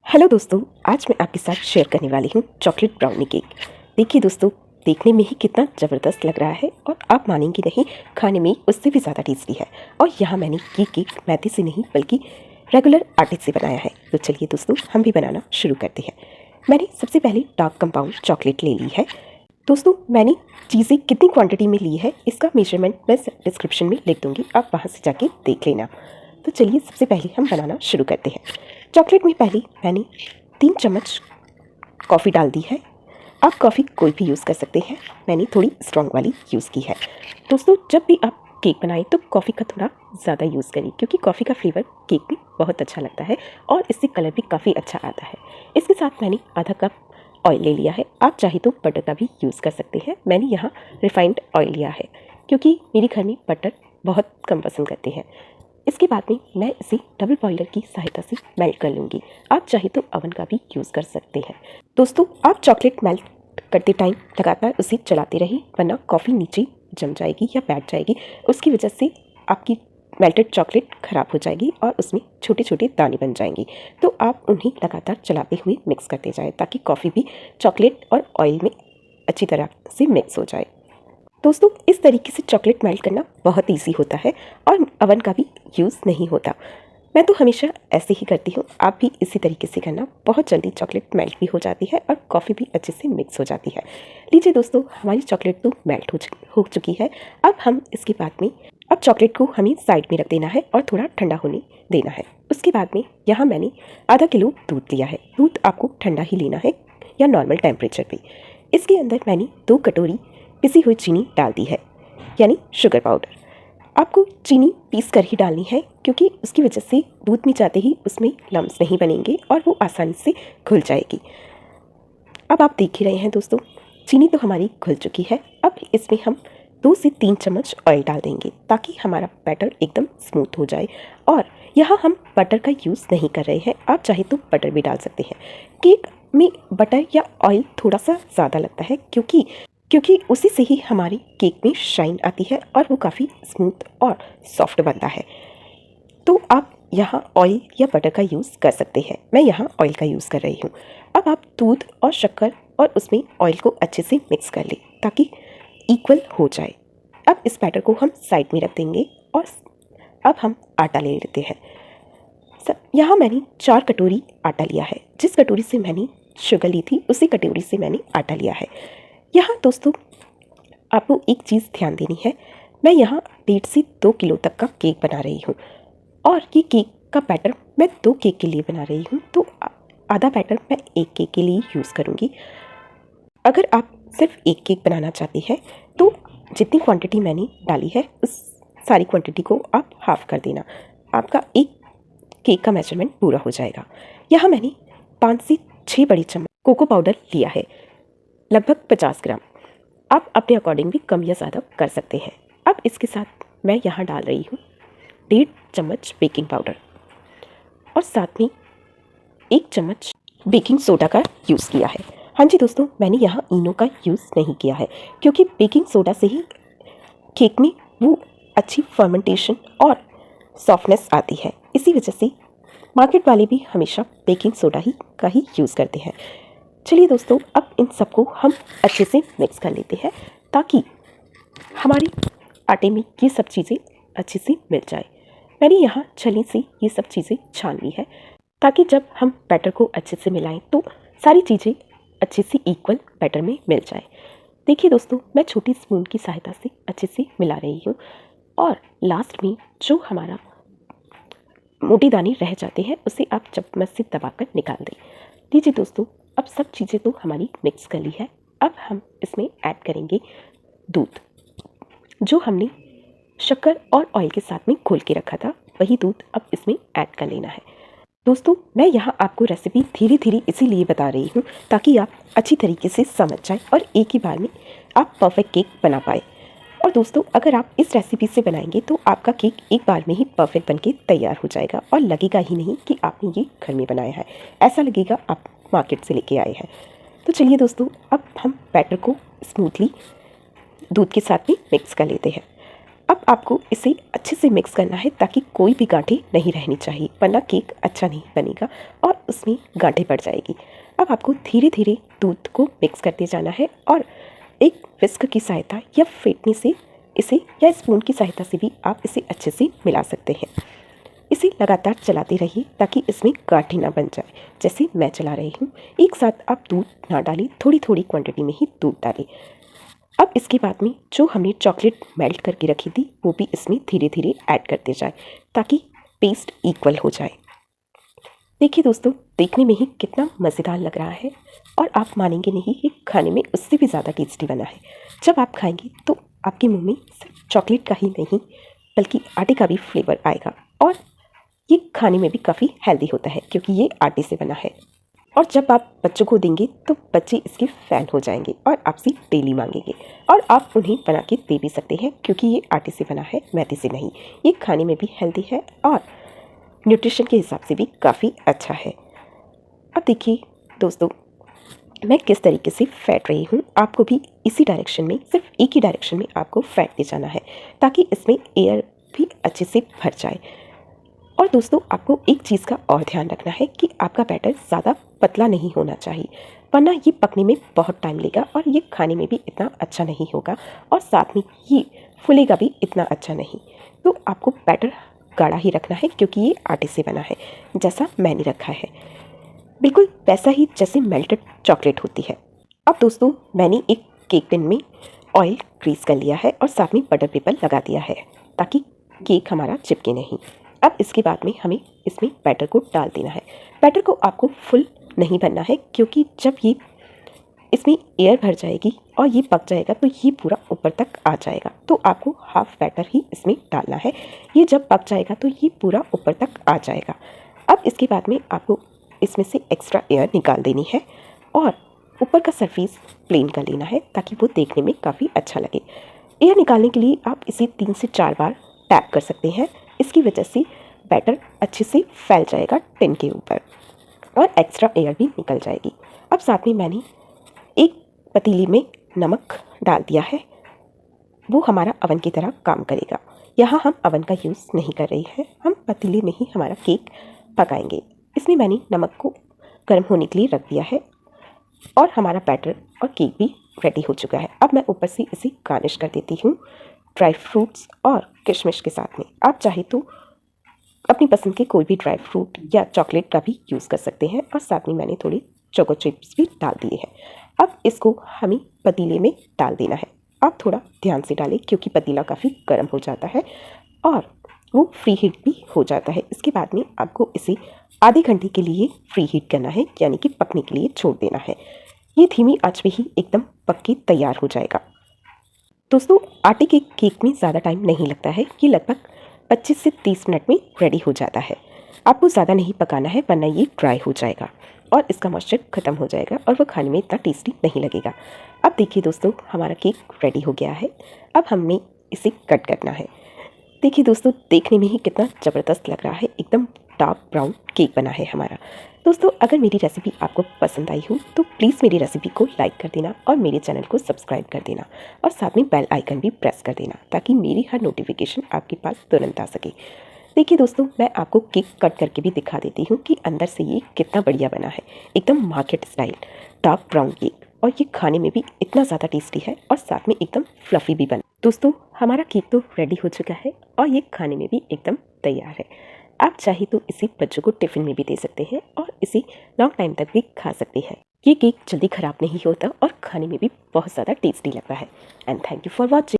Hello दोस्तों, आज मैं आपके साथ शेयर करने वाली हूँ चॉकलेट ब्राउनी केक। देखिए दोस्तों, देखने में ही कितना ज़बरदस्त लग रहा है और आप मानेंगे नहीं, खाने में उससे भी ज़्यादा टेस्टी है। और यहाँ मैंने ये केक मैदे से नहीं बल्कि रेगुलर आटे से बनाया है। तो चलिए दोस्तों, हम भी बनाना शुरू करते हैं। मैंने सबसे पहले डार्क कंपाउंड चॉकलेट ले ली है। दोस्तों, मैंने चीज़ें कितनी क्वांटिटी में ली है इसका मेजरमेंट मैं डिस्क्रिप्शन में लिख दूँगी, आप वहाँ से जाके देख लेना। तो चलिए सबसे पहले हम बनाना शुरू करते हैं। चॉकलेट में पहले मैंने 3 चम्मच कॉफ़ी डाल दी है। आप कॉफ़ी कोई भी यूज़ कर सकते हैं, मैंने थोड़ी स्ट्रॉन्ग वाली यूज़ की है। दोस्तों, जब भी आप केक बनाएं तो कॉफ़ी का थोड़ा ज़्यादा यूज़ करें, क्योंकि कॉफ़ी का फ्लेवर केक में बहुत अच्छा लगता है और इससे कलर भी काफ़ी अच्छा आता है। इसके साथ मैंने आधा कप ऑयल ले लिया है। आप चाहे तो बटर का भी यूज़ कर सकते हैं। मैंने यहाँ रिफाइंड ऑयल लिया है, क्योंकि मेरे घर में बटर बहुत कम पसंद करते हैं। इसके बाद में मैं इसे डबल बॉयलर की सहायता से मेल्ट कर लूँगी। आप चाहे तो ओवन का भी यूज़ कर सकते हैं। दोस्तों, आप चॉकलेट मेल्ट करते टाइम लगातार उसे चलाते रहें, वरना कॉफ़ी नीचे जम जाएगी या बैठ जाएगी। उसकी वजह से आपकी मेल्टेड चॉकलेट ख़राब हो जाएगी और उसमें छोटे छोटे दाने बन जाएंगे। तो आप उन्हें लगातार चलाते हुए मिक्स करते जाएं, ताकि कॉफ़ी भी चॉकलेट और ऑयल में अच्छी तरह से मिक्स हो जाए। दोस्तों, इस तरीके से चॉकलेट मेल्ट करना बहुत इजी होता है और ओवन का भी यूज़ नहीं होता। मैं तो हमेशा ऐसे ही करती हूँ, आप भी इसी तरीके से करना। बहुत जल्दी चॉकलेट मेल्ट भी हो जाती है और कॉफ़ी भी अच्छे से मिक्स हो जाती है। लीजिए दोस्तों, हमारी चॉकलेट तो मेल्ट हो चुकी है। अब हम इसके बाद में चॉकलेट को हमें साइड में रख देना है और थोड़ा ठंडा होने देना है। उसके बाद में यहाँ मैंने आधा किलो दूध लिया है। दूध आपको ठंडा ही लेना है या नॉर्मल टेम्परेचर पे। इसके अंदर मैंने 2 कटोरी पिसी हुई चीनी डाल दी है, यानी शुगर पाउडर। आपको चीनी पीस कर ही डालनी है, क्योंकि उसकी वजह से दूध में जाते ही उसमें लम्स नहीं बनेंगे और वो आसानी से घुल जाएगी। अब आप देख ही रहे हैं दोस्तों, चीनी तो हमारी घुल चुकी है। अब इसमें हम 2 से 3 चम्मच ऑयल डाल देंगे, ताकि हमारा बैटर एकदम स्मूथ हो जाए। और यहाँ हम बटर का यूज़ नहीं कर रहे हैं, आप चाहे तो बटर भी डाल सकते हैं। केक में बटर या ऑयल थोड़ा सा ज़्यादा लगता है, क्योंकि उसी से ही हमारी केक में शाइन आती है और वो काफ़ी स्मूथ और सॉफ्ट बनता है। तो आप यहाँ ऑयल या बटर का यूज़ कर सकते हैं। मैं यहाँ ऑयल का यूज़ कर रही हूँ। अब आप दूध और शक्कर और उसमें ऑयल को अच्छे से मिक्स कर लें, ताकि इक्वल हो जाए। अब इस बैटर को हम साइड में रख देंगे और अब हम आटा ले लेते हैं। यहाँ मैंने 4 कटोरी आटा लिया है। जिस कटोरी से मैंने शुगर ली थी, उसी कटोरी से मैंने आटा लिया है। यहाँ दोस्तों, आपको एक चीज़ ध्यान देनी है। मैं यहाँ 1.5 से 2 किलो तक का केक बना रही हूँ और ये केक का बैटर मैं 2 केक के लिए बना रही हूँ, तो आधा बैटर मैं 1 केक के लिए यूज़ करूँगी। अगर आप सिर्फ 1 केक बनाना चाहते हैं तो जितनी क्वांटिटी मैंने डाली है उस सारी क्वांटिटी को आप हाफ़ कर देना, आपका एक केक का मेजरमेंट पूरा हो जाएगा। यहाँ मैंने 5 से 6 बड़े चम्मच कोको पाउडर लिया है, लगभग 50 ग्राम। आप अपने अकॉर्डिंग भी कम या ज़्यादा कर सकते हैं। अब इसके साथ मैं यहाँ डाल रही हूँ 1.5 चम्मच बेकिंग पाउडर और साथ में 1 चम्मच बेकिंग सोडा का यूज़ किया है। हाँ जी दोस्तों, मैंने यहाँ इनो का यूज़ नहीं किया है, क्योंकि बेकिंग सोडा से ही केक में वो अच्छी फर्मेंटेशन और सॉफ्टनेस आती है। इसी वजह से मार्केट वाले भी हमेशा बेकिंग सोडा का ही यूज़ करते हैं। चलिए दोस्तों, अब इन सबको हम अच्छे से मिक्स कर लेते हैं, ताकि हमारे आटे में ये सब चीज़ें अच्छे से मिल जाए। मैंने यहाँ छलनी से ये सब चीज़ें छान ली है, ताकि जब हम बैटर को अच्छे से मिलाएं तो सारी चीज़ें अच्छे से इक्वल बैटर में मिल जाए। देखिए दोस्तों, मैं छोटी स्पून की सहायता से अच्छे से मिला रही हूँ और लास्ट में जो हमारा मोटे दाने रह जाते हैं उसे आप चम्मच से दबाकर निकाल दें। लीजिए दोस्तों, अब सब चीज़ें तो हमारी मिक्स कर ली है। अब हम इसमें ऐड करेंगे दूध, जो हमने शक्कर और ऑयल के साथ में घोल के रखा था, वही दूध अब इसमें ऐड कर लेना है। दोस्तों, मैं यहाँ आपको रेसिपी धीरे धीरे इसीलिए बता रही हूँ, ताकि आप अच्छी तरीके से समझ जाएं और एक ही बार में आप परफेक्ट केक बना पाए। और दोस्तों, अगर आप इस रेसिपी से बनाएंगे तो आपका केक एक बार में ही परफेक्ट बनके तैयार हो जाएगा और लगेगा ही नहीं कि आपने ये घर में बनाया है, ऐसा लगेगा आप मार्केट से लेके आए हैं। तो चलिए दोस्तों, अब हम बैटर को स्मूथली दूध के साथ भी मिक्स कर लेते हैं। अब आपको इसे अच्छे से मिक्स करना है ताकि कोई भी गांठें नहीं रहनी चाहिए, वरना केक अच्छा नहीं बनेगा और उसमें गांठें पड़ जाएगी। अब आपको धीरे धीरे दूध को मिक्स करते जाना है और एक विस्क की सहायता या फेंटने से इसे या स्पून की सहायता से भी आप इसे अच्छे से मिला सकते हैं। इसे लगातार चलाते रहिए ताकि इसमें गांठें ना बन जाए। जैसे मैं चला रही हूँ, एक साथ आप दूध ना डालें, थोड़ी थोड़ी क्वांटिटी में ही दूध डालें। अब इसके बाद में जो हमने चॉकलेट मेल्ट करके रखी थी वो भी इसमें धीरे धीरे ऐड करते जाए ताकि पेस्ट इक्वल हो जाए। देखिए दोस्तों, देखने में ही कितना मज़ेदार लग रहा है और आप मानेंगे नहीं, ये खाने में उससे भी ज़्यादा टेस्टी बना है। जब आप खाएंगे तो आपके मुंह में सिर्फ चॉकलेट का ही नहीं बल्कि आटे का भी फ्लेवर आएगा और ये खाने में भी काफ़ी हेल्दी होता है क्योंकि ये आटे से बना है। और जब आप बच्चों को देंगे तो बच्चे इसके फ़ैन हो जाएंगे और आपसे डेली मांगेंगे और आप उन्हें बना के दे भी सकते हैं क्योंकि ये आटे से बना है, मैदे से नहीं। ये खाने में भी हेल्दी है और न्यूट्रिशन के हिसाब से भी काफ़ी अच्छा है। अब देखिए दोस्तों, मैं किस तरीके से फेंट रही हूँ। आपको भी इसी डायरेक्शन में, सिर्फ एक ही डायरेक्शन में आपको फेंटते जाना है ताकि इसमें एयर भी अच्छे से भर जाए। और दोस्तों, आपको एक चीज़ का और ध्यान रखना है कि आपका बैटर ज़्यादा पतला नहीं होना चाहिए, वरना ये पकने में बहुत टाइम लेगा और ये खाने में भी इतना अच्छा नहीं होगा और साथ में ये फूलेगा भी इतना अच्छा नहीं। तो आपको बैटर गाढ़ा ही रखना है क्योंकि ये आटे से बना है, जैसा मैंने रखा है, बिल्कुल वैसा ही जैसे मेल्टेड चॉकलेट होती है। अब दोस्तों, मैंने एक केक टिन में ऑयल ग्रीस कर लिया है और साथ में बटर पेपर लगा दिया है ताकि केक हमारा चिपके नहीं। अब इसके बाद में हमें इसमें बैटर को डाल देना है। बैटर को आपको फुल नहीं भरना है क्योंकि जब ये इसमें एयर भर जाएगी और ये पक जाएगा तो ये पूरा ऊपर तक आ जाएगा, तो आपको हाफ बैटर ही इसमें डालना है। ये जब पक जाएगा तो ये पूरा ऊपर तक आ जाएगा। अब इसके बाद में आपको इसमें से एक्स्ट्रा एयर निकाल देनी है और ऊपर का सरफेस प्लेन कर लेना है ताकि वो देखने में काफ़ी अच्छा लगे। एयर निकालने के लिए आप इसे 3 से 4 बार टैप कर सकते हैं। इसकी वजह से बैटर अच्छे से फैल जाएगा टिन के ऊपर और एक्स्ट्रा एयर भी निकल जाएगी। अब साथ में मैंने एक पतीली में नमक डाल दिया है, वो हमारा अवन की तरह काम करेगा। यहाँ हम अवन का यूज़ नहीं कर रहे हैं, हम पतीले में ही हमारा केक पकाएंगे। इसमें मैंने नमक को गर्म होने के लिए रख दिया है और हमारा बैटर और केक भी रेडी हो चुका है। अब मैं ऊपर से इसे गार्निश कर देती हूँ ड्राई फ्रूट्स और किशमिश के साथ में। आप चाहे तो अपनी पसंद के कोई भी ड्राई फ्रूट या चॉकलेट का भी यूज़ कर सकते हैं और साथ में मैंने थोड़ी चोको चिप्स भी डाल दिए हैं। अब इसको हमें पतीले में डाल देना है। आप थोड़ा ध्यान से डालें क्योंकि पतीला काफ़ी गर्म हो जाता है और वो फ्री हीट भी हो जाता है। इसके बाद में आपको इसे आधे घंटे के लिए फ्री हीट करना है, यानी कि पकने के लिए छोड़ देना है। ये धीमी आंच पे ही एकदम पक के तैयार हो जाएगा। दोस्तों, आटे के केक में ज़्यादा टाइम नहीं लगता है, ये लगभग 25 से 30 मिनट में रेडी हो जाता है। आपको ज़्यादा नहीं पकाना है वरना ये ड्राई हो जाएगा और इसका मॉइस्चर ख़त्म हो जाएगा और वो खाने में इतना टेस्टी नहीं लगेगा। अब देखिए दोस्तों, हमारा केक रेडी हो गया है। अब हमने इसे कट करना है। देखिए दोस्तों, देखने में ही कितना ज़बरदस्त लग रहा है, एकदम डार्क ब्राउन केक बना है हमारा। दोस्तों, अगर मेरी रेसिपी आपको पसंद आई हो तो प्लीज़ मेरी रेसिपी को लाइक कर देना और मेरे चैनल को सब्सक्राइब कर देना और साथ में बेल आइकन भी प्रेस कर देना ताकि मेरी हर नोटिफिकेशन आपके पास तुरंत आ सके। देखिए दोस्तों, मैं आपको केक कट करके भी दिखा देती हूँ कि अंदर से ये कितना बढ़िया बना है, एकदम market style dark brown cake, और ये खाने में भी इतना ज़्यादा टेस्टी है और साथ में एकदम फ्लफ़ी भी बना। दोस्तों, हमारा केक तो रेडी हो चुका है और ये खाने में भी एकदम तैयार है। आप चाहे तो इसे बच्चों को टिफ़िन में भी दे सकते हैं और इसे लॉन्ग टाइम तक भी खा सकते हैं। ये केक जल्दी ख़राब नहीं होता और खाने में भी बहुत ज़्यादा टेस्टी लगता है। And thank you for watching.